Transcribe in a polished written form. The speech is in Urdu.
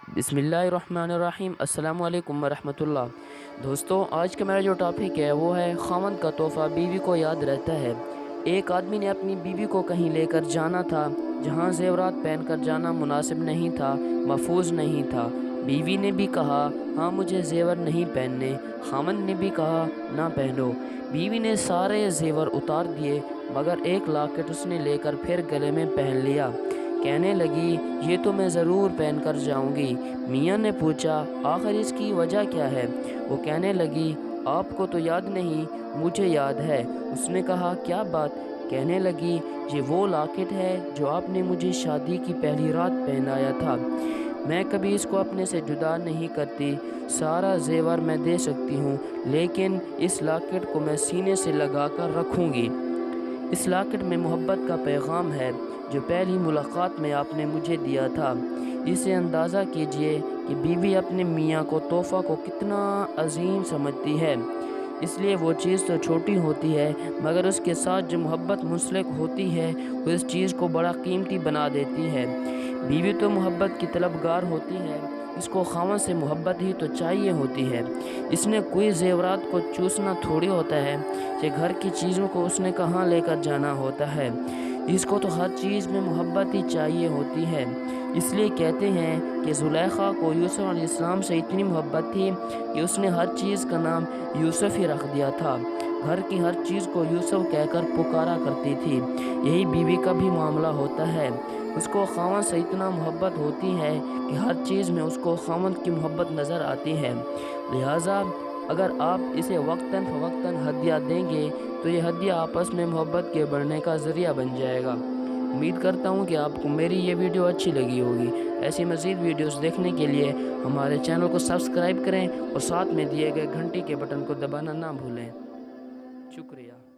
بسم اللہ الرحمن الرحیم۔ السلام علیکم ورحمۃ اللہ۔ دوستوں، آج کا میرا جو ٹاپک ہے وہ ہے خاوند کا تحفہ بیوی کو یاد رہتا ہے۔ ایک آدمی نے اپنی بیوی کو کہیں لے کر جانا تھا جہاں زیورات پہن کر جانا مناسب نہیں تھا، محفوظ نہیں تھا۔ بیوی نے بھی کہا ہاں مجھے زیور نہیں پہننے، خاوند نے بھی کہا نہ پہنو۔ بیوی نے سارے زیور اتار دیے مگر ایک لاکٹ اس نے لے کر پھر گلے میں پہن لیا۔ کہنے لگی یہ تو میں ضرور پہن کر جاؤں گی۔ میاں نے پوچھا آخر اس کی وجہ کیا ہے؟ وہ کہنے لگی آپ کو تو یاد نہیں، مجھے یاد ہے۔ اس نے کہا کیا بات؟ کہنے لگی یہ وہ لاکٹ ہے جو آپ نے مجھے شادی کی پہلی رات پہنایا تھا۔ میں کبھی اس کو اپنے سے جدا نہیں کرتی، سارا زیور میں دے سکتی ہوں لیکن اس لاکٹ کو میں سینے سے لگا کر رکھوں گی۔ اس لاکٹ میں محبت کا پیغام ہے جو پہلی ملاقات میں آپ نے مجھے دیا تھا۔ اسے اندازہ کیجئے کہ بیوی اپنے میاں کو تحفہ کو کتنا عظیم سمجھتی ہے۔ اس لیے وہ چیز تو چھوٹی ہوتی ہے مگر اس کے ساتھ جو محبت منسلک ہوتی ہے وہ اس چیز کو بڑا قیمتی بنا دیتی ہے۔ بیوی تو محبت کی طلبگار ہوتی ہے، اس کو خاوند سے محبت ہی تو چاہیے ہوتی ہے۔ اس نے کوئی زیورات کو چوسنا تھوڑی ہوتا ہے، یہ گھر کی چیزوں کو اس نے کہاں لے کر جانا ہوتا ہے۔ اس کو تو ہر چیز میں محبت ہی چاہیے ہوتی ہے۔ اس لیے کہتے ہیں کہ زلیخا کو یوسف علیہ السلام سے اتنی محبت تھی کہ اس نے ہر چیز کا نام یوسف ہی رکھ دیا تھا، گھر کی ہر چیز کو یوسف کہہ کر پکارا کرتی تھی۔ یہی بیوی کا بھی معاملہ ہوتا ہے، اس کو خاوند سے اتنا محبت ہوتی ہے کہ ہر چیز میں اس کو خاوند کی محبت نظر آتی ہے۔ لہٰذا اگر آپ اسے وقتاً فوقتاً ہدیہ دیں گے تو یہ ہدیہ آپس میں محبت کے بڑھنے کا ذریعہ بن جائے گا۔ امید کرتا ہوں کہ آپ کو میری یہ ویڈیو اچھی لگی ہوگی۔ ایسی مزید ویڈیوز دیکھنے کے لیے ہمارے چینل کو سبسکرائب کریں اور ساتھ میں دیے گئے گھنٹی کے بٹن کو دبانا نہ بھولیں۔ شکریہ۔